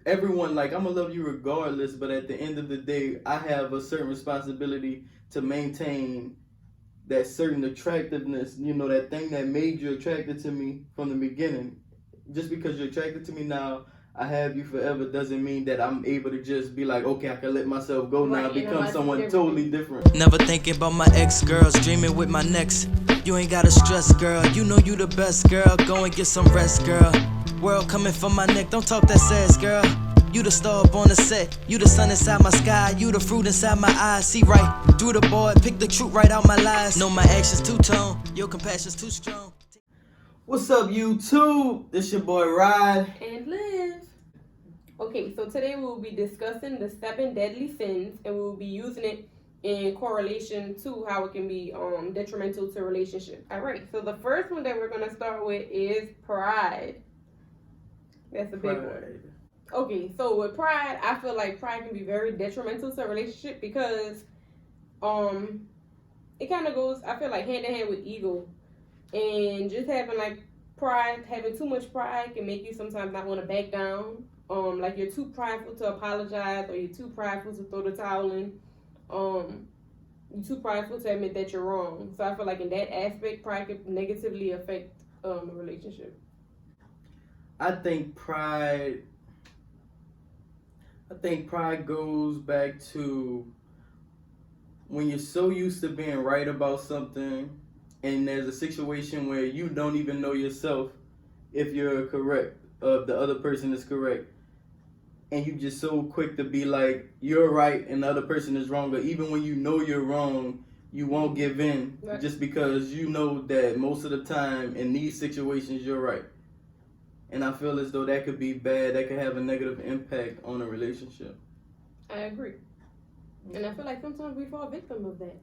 everyone, like, I'm gonna love you regardless, but at the end of the day, I have a certain responsibility to maintain that certain attractiveness, that thing that made you attracted to me from the beginning. Just because you're attracted to me now, I have you forever, doesn't mean that I'm able to just be like, okay, I can let myself go now, become someone totally different. Never thinking about my ex-girls, dreaming with my next. You ain't gotta stress, girl, you know you the best, girl. Go and get some rest, girl. World coming from my neck, don't talk that sass, girl. You the star up on the set, you the sun inside my sky, you the fruit inside my eyes. See right through the board, pick the truth right out my lies. Know my actions two-tone, your compassion's too strong. What's up, YouTube? This your boy Rod and Liv. Okay, so today we will be discussing the 7 deadly sins, and we will be using it in correlation to how it can be detrimental to relationships. All right, so the first one that we're gonna start with is pride. That's a big one. Okay, so with pride, I feel like pride can be very detrimental to a relationship because it kind of goes, I feel like, hand in hand with ego. And just having like pride, having too much pride can make you sometimes not want to back down. Like you're too prideful to apologize, or you're too prideful to throw the towel in. You're too prideful to admit that you're wrong. So I feel like in that aspect, pride can negatively affect a relationship. I think pride goes back to when you're so used to being right about something, and there's a situation where you don't even know yourself if you're correct, the other person is correct, and you just so quick to be like, you're right and the other person is wrong. Or even when you know you're wrong, you won't give in, right, just because you know that most of the time in these situations you're right. And I feel as though that could be bad. That could have a negative impact on a relationship. I agree. And I feel like sometimes we fall victim of that.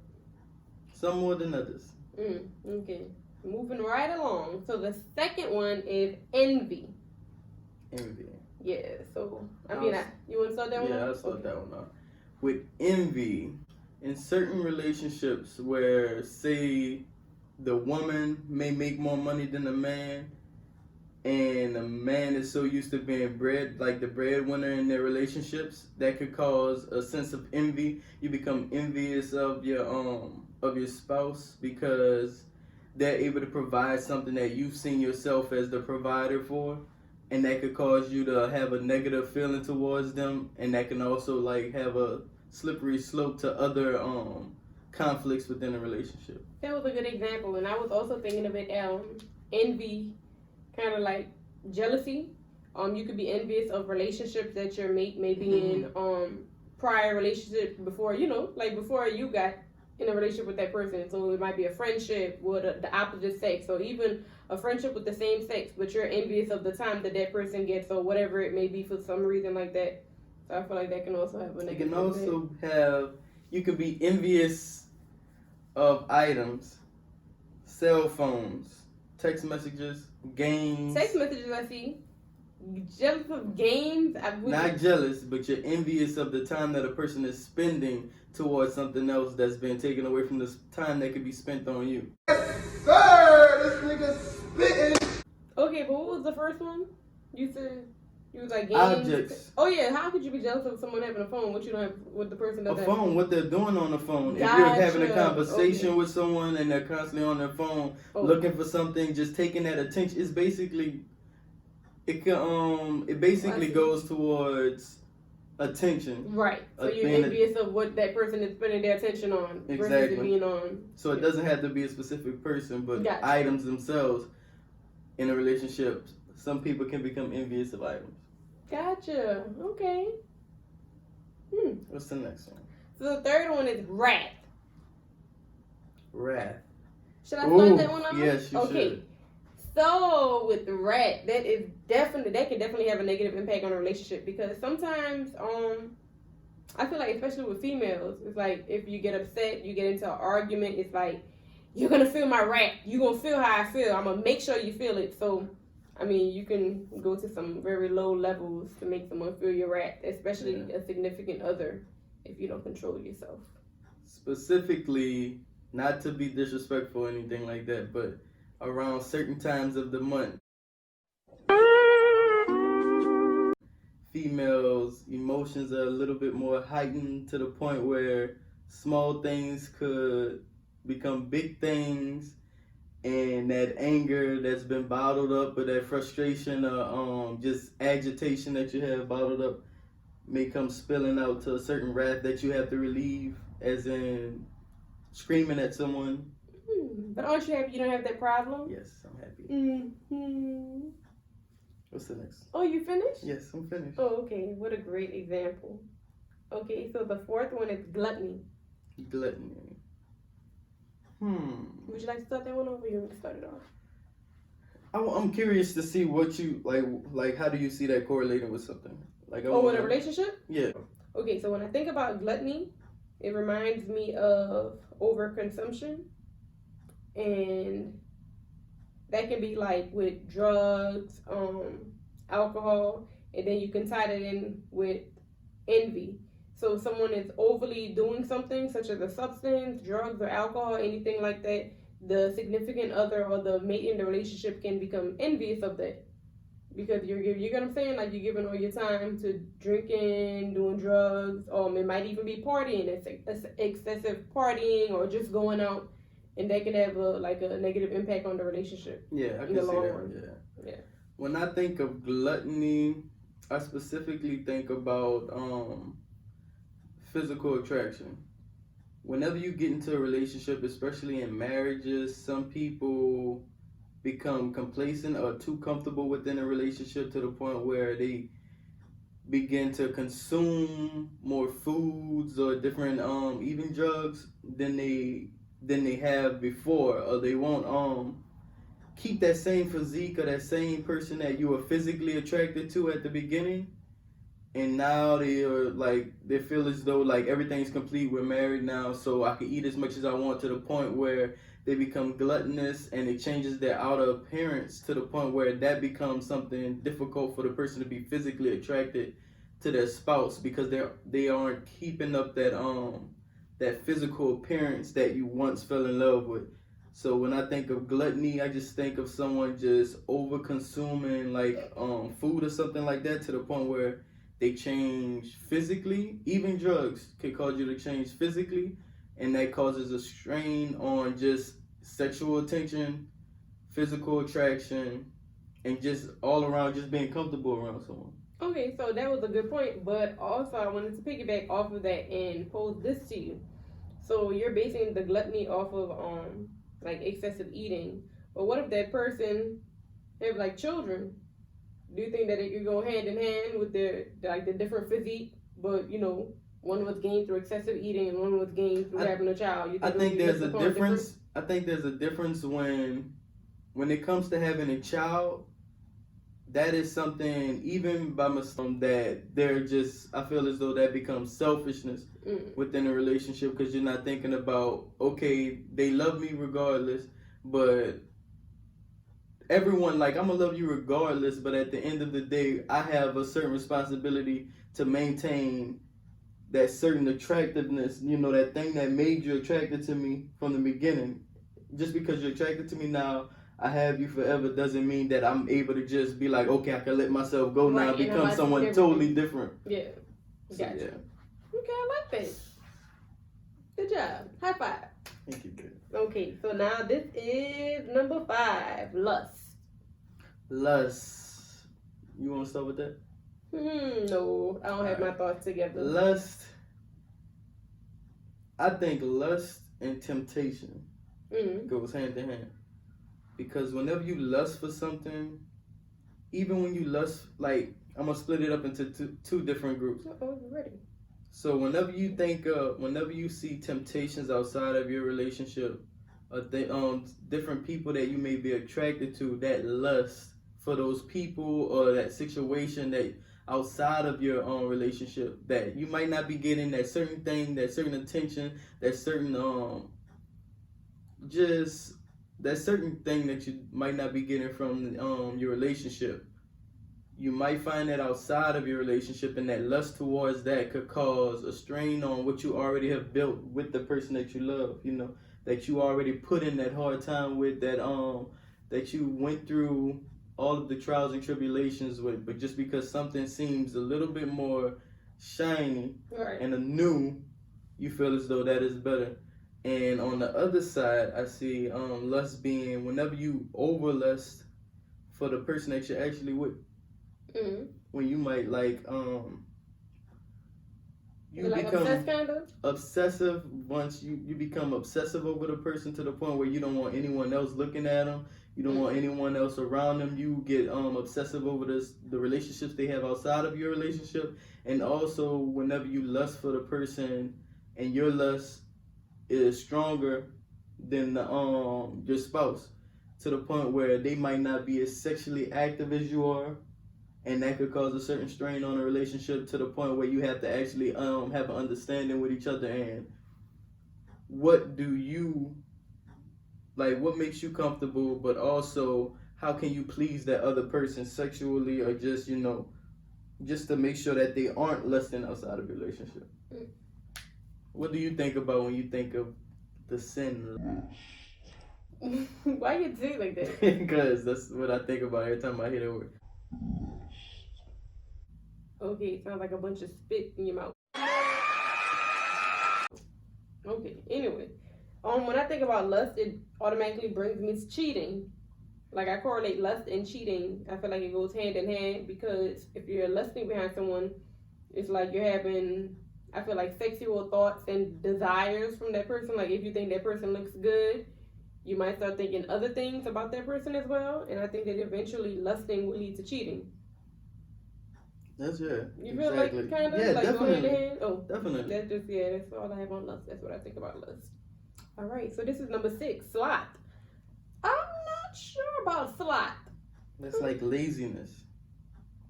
Some more than others. Okay. Moving right along. So the second one is envy. Envy. Yeah, so, you want to start that one off? Yeah, I'll start that one off. With envy, in certain relationships where, say, the woman may make more money than the man, and the man is so used to being the breadwinner in their relationships, that could cause a sense of envy. You become envious of your spouse because they're able to provide something that you've seen yourself as the provider for, and that could cause you to have a negative feeling towards them, and that can also like have a slippery slope to other conflicts within a relationship. That was a good example, and I was also thinking of it envy, kind of like jealousy. You could be envious of relationships that your mate may be in, prior relationship before before you got in a relationship with that person. So it might be a friendship with the opposite sex, or even a friendship with the same sex, but you're envious of the time that person gets, or whatever it may be, for some reason like that. So I feel like that can also have a negative impact. You could be envious of items, cell phones, text messages, games. Text messages, I see. Jealous of games? Not jealous, but you're envious of the time that a person is spending towards something else that's been taken away from the time that could be spent on you. Yes, sir! This nigga spitting. Okay, but what was the first one? You said you was like games. Objects. Oh yeah, how could you be jealous of someone having a phone? What you don't have with the person that a phone? What they're doing on the phone? Gotcha. If you're having a conversation with someone and they're constantly on their phone looking for something, just taking that attention, it's basically it basically goes towards attention. Right. So you're envious of what that person is spending their attention on versus it being on. So it doesn't have to be a specific person, but items themselves in a relationship. Some people can become envious of items. Gotcha. Okay. What's the next one? So the third one is wrath. Wrath. Should I start that one off? Yes, you should. So with wrath, that can definitely have a negative impact on a relationship, because sometimes I feel like, especially with females, it's like if you get upset, you get into an argument, it's like, you're gonna feel my wrath. You're gonna feel how I feel. I'm gonna make sure you feel it. So you can go to some very low levels to make someone feel your wrath, especially a significant other, if you don't control yourself. Specifically, not to be disrespectful or anything like that, but around certain times of the month, females' emotions are a little bit more heightened to the point where small things could become big things, and that anger that's been bottled up, or that frustration, or just agitation that you have bottled up, may come spilling out to a certain wrath that you have to relieve, as in screaming at someone. But aren't you happy you don't have that problem? Yes, I'm happy. Mm-hmm. What's the next? Oh, you finished? Yes, I'm finished. Oh, okay. What a great example. Okay, so the fourth one is gluttony. Gluttony. Would you like to start that one over? Or you want me to start it off? I'm curious to see what you like. How do you see that correlating with something? Like, with a relationship? Yeah. Okay, so when I think about gluttony, it reminds me of overconsumption, and that can be like with drugs, alcohol, and then you can tie that in with envy. So if someone is overly doing something, such as a substance, drugs, or alcohol, anything like that, the significant other or the mate in the relationship can become envious of that. Because you get what I'm saying? Like, you're giving all your time to drinking, doing drugs, it might even be partying, it's excessive partying, or just going out, and that can have a negative impact on the relationship. Yeah, I can see that. Yeah. When I think of gluttony, I specifically think about physical attraction. Whenever you get into a relationship, especially in marriages, some people become complacent or too comfortable within a relationship to the point where they begin to consume more foods or different even drugs than they have before, or they won't keep that same physique or that same person that you were physically attracted to at the beginning, and now they feel as though like everything's complete, we're married now, so I can eat as much as I want, to the point where they become gluttonous, and it changes their outer appearance to the point where that becomes something difficult for the person to be physically attracted to their spouse, because they aren't keeping up that physical appearance that you once fell in love with. So when I think of gluttony, I just think of someone just over consuming food or something like that, to the point where they change physically. Even drugs can cause you to change physically, and that causes a strain on just sexual attention, physical attraction, and just all around just being comfortable around someone. Okay, so that was a good point, but also I wanted to piggyback off of that and pose this to you. So you're basing the gluttony off of excessive eating, but what if that person have children? Do you think that it could go hand in hand with the different physique, but one was gained through excessive eating and one was gained through having a child? I think there's a difference. I think there's a difference when it comes to having a child. That is something, even by mistake, that I feel as though that becomes selfishness within a relationship, because you're not thinking about, okay, they love me regardless, but everyone, I'm gonna love you regardless, but at the end of the day, I have a certain responsibility to maintain that certain attractiveness, that thing that made you attracted to me from the beginning. Just because you're attracted to me now, I have you forever, doesn't mean that I'm able to just be like, okay, I can let myself go now, become someone totally different. Yeah. Gotcha. Yeah. Okay, I like that. Good job. High five. Thank you, good. Okay, so now this is number 5, lust. Lust. You want to start with that? No, I don't have my thoughts together. Lust. I think lust and temptation goes hand in hand. Because whenever you lust for something, even when you lust, I'm going to split it up into two different groups. Oh, you're ready. So whenever you see temptations outside of your relationship, different people that you may be attracted to, that lust for those people or that situation that outside of your own relationship, that you might not be getting that certain thing, that certain attention, that certain that certain thing that you might not be getting from your relationship. You might find that outside of your relationship, and that lust towards that could cause a strain on what you already have built with the person that you love, that you already put in that hard time with, that you went through all of the trials and tribulations with, but just because something seems a little bit more shiny Right. and new, you feel as though that is better. And on the other side, I see lust being whenever you overlust for the person that you're actually with. Mm-hmm. When you might you like become obsessed, kind of? obsessive. Once you become obsessive over the person to the point where you don't want anyone else looking at them, you don't want anyone else around them. You get obsessive over the relationships they have outside of your relationship, and also whenever you lust for the person and your lust is stronger than the your spouse, to the point where they might not be as sexually active as you are, and that could cause a certain strain on a relationship to the point where you have to actually have an understanding with each other. And what do you like? What makes you comfortable, but also how can you please that other person sexually, or just just to make sure that they aren't lusting outside of your relationship? What do you think about when you think of the sin? Why you say it like that? Because that's what I think about every time I hear that word. Okay, sounds like a bunch of spit in your mouth. Okay, anyway. When I think about lust, it automatically brings me to cheating. Like, I correlate lust and cheating. I feel like it goes hand in hand, because if you're lusting behind someone, it's like you're having, I feel like, sexual thoughts and desires from that person. Like, if you think that person looks good, you might start thinking other things about that person as well. And I think that eventually lusting will lead to cheating. That's You exactly. feel like kind of Yeah, like go hand in definitely. hand? Oh, Definitely. that's all I have on lust. That's what I think about lust. All right, so this is number 6, sloth. I'm not sure about sloth. That's like laziness.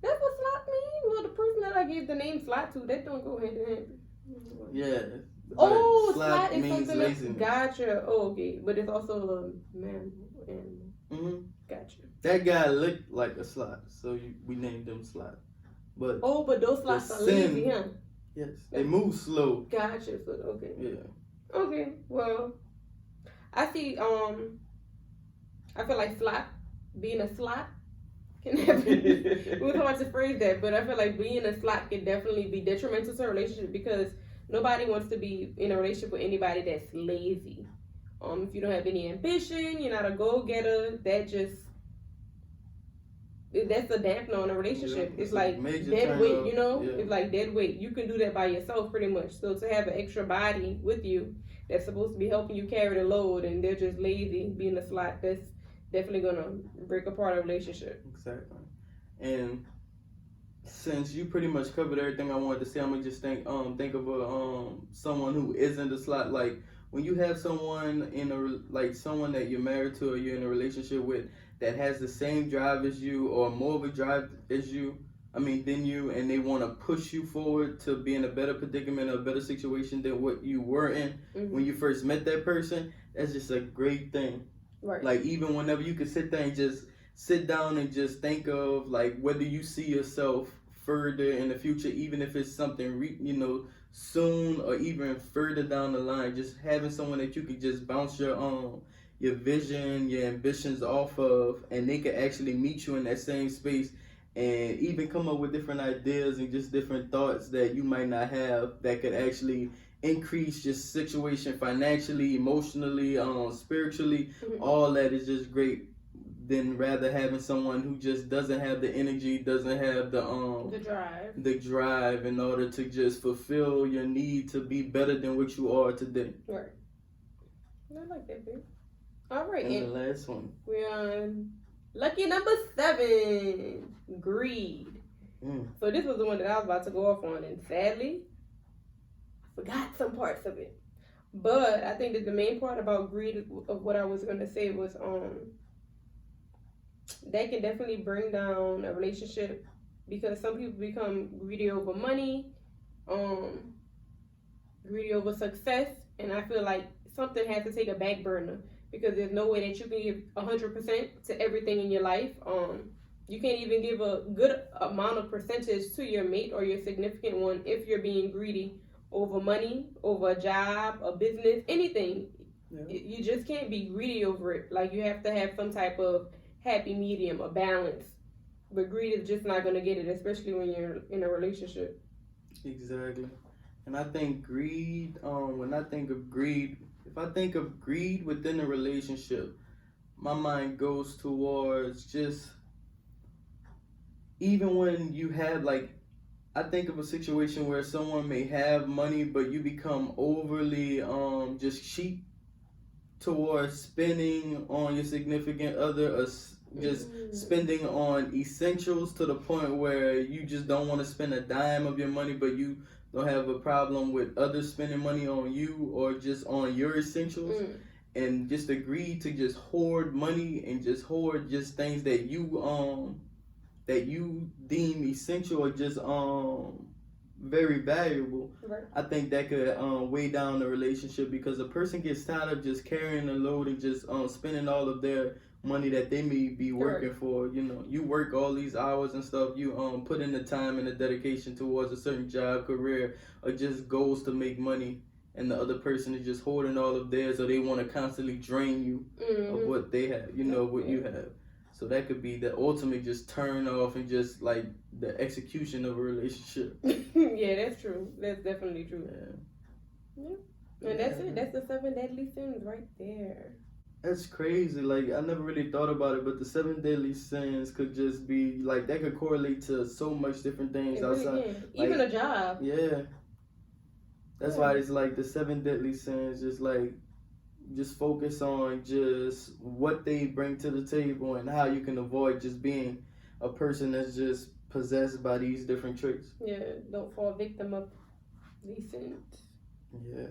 That's what sloth means? Well, the person that I gave the name sloth to, that don't go hand in hand. Yeah. Oh, Sloth sloth is means something laziness. else. Gotcha. Oh, okay. But it's also a man animal. Mm-hmm. Gotcha. That guy looked like a sloth, so we named him Sloth. But those sloths are lazy, huh? Yes, they move slow. Gotcha. So, okay. Yeah. Okay. Well, I see. I feel like sloth, being a sloth, can definitely. We were talking to phrase that, but I feel like being a sloth can definitely be detrimental to a relationship, because nobody wants to be in a relationship with anybody that's lazy. If you don't have any ambition, you're not a go-getter. That's a dampener on a relationship. Yeah, it's like dead weight, It's like dead weight. You can do that by yourself pretty much. So to have an extra body with you that's supposed to be helping you carry the load, and they're just lazy, being a sloth, that's definitely gonna break apart a relationship. Exactly. And since you pretty much covered everything I wanted to say, I'm gonna just think of someone who isn't a sloth. Like, when you have someone someone that you're married to or you're in a relationship with that has the same drive as you, or more of a drive than you, and they want to push you forward to be in a better predicament or a better situation than what you were in when you first met that person, that's just a great thing. Right. Like, even whenever you can sit there and just sit down and just think of, like, whether you see yourself further in the future, even if it's something soon or even further down the line, just having someone that you can just bounce your vision, your ambitions off of, and they could actually meet you in that same space and even come up with different ideas and just different thoughts that you might not have, that could actually increase your situation financially, emotionally, spiritually. All that is just great, than rather having someone who just doesn't have the energy, doesn't have the drive in order to just fulfill your need to be better than what you are today. Right. I like that, babe. All right. And the last one. We're on lucky number 7, greed. So this was the one that I was about to go off on, and sadly, I forgot some parts of it. But I think that the main part about greed of what I was going to say was that can definitely bring down a relationship, because some people become greedy over money, greedy over success, and I feel like something has to take a back burner, because there's no way that you can give 100% to everything in your life. You can't even give a good amount of percentage to your mate or your significant one if you're being greedy over money, over a job, a business, anything. Yeah. You just can't be greedy over it. Like, you have to have some type of happy medium, a balance. But greed is just not gonna get it, especially when you're in a relationship. Exactly. And I think greed, when I think of greed, if I think of greed within a relationship, my mind goes towards just, even when you have, like, I think of a situation where someone may have money, but you become overly just cheap towards spending on your significant other, or just spending on essentials to the point where you just don't want to spend a dime of your money, but you don't have a problem with others spending money on you or just on your essentials. And just agree to just hoard money and just hoard just things that you deem essential or just very valuable. Right. I think that could weigh down the relationship, because a person gets tired of just carrying the load and just spending all of their money that they may be working for. You know, you work all these hours and stuff, you put in the time and the dedication towards a certain job, career, or just goals to make money, and the other person is just hoarding all of theirs, or they want to constantly drain you of what they have, what you have. So that could be the ultimate just turn off and just like the execution of a relationship. Yeah, that's true. That's definitely true. Yeah. And that's it. That's the 7 deadly sins right there. That's crazy. Like, I never really thought about it, but the 7 deadly sins could just be like, that could correlate to so much different things It really outside. can. Even a job. Yeah. That's why it's like the 7 deadly sins, just like, just focus on just what they bring to the table and how you can avoid just being a person that's just possessed by these different traits. Yeah, don't fall victim of these sins. Yeah.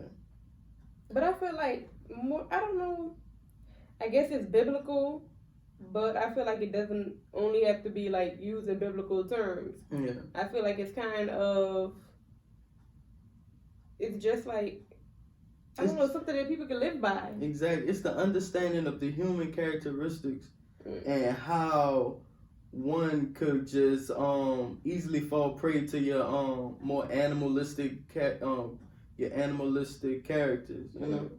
But I feel like more, I don't know, I guess it's biblical, but I feel like it doesn't only have to be like used in biblical terms. Yeah. I feel like it's kind of, it's just like, I don't know, something that people can live by. Exactly. It's the understanding of the human characteristics and how one could just easily fall prey to your more animalistic your animalistic characters, you know?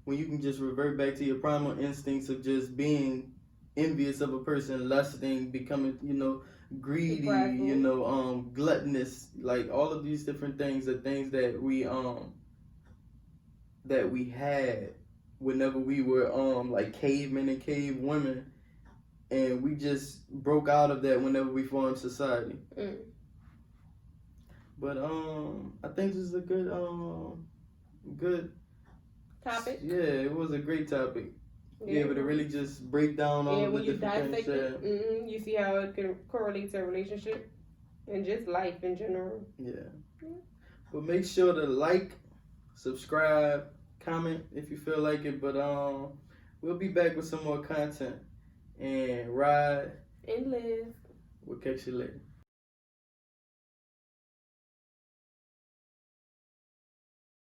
When you can just revert back to your primal instincts of just being envious of a person, lusting, becoming, greedy, gluttonous, like all of these different things are things that we had whenever we were like cavemen and cave women, and we just broke out of that whenever we formed society. But I think this is a good topic. Yeah, it was a great topic. Yeah, but it really just break down all the different things. You see how it can correlate to a relationship and just life in general. Yeah. But make sure to like, subscribe, comment if you feel like it. But we'll be back with some more content. And ride and live. We'll catch you later.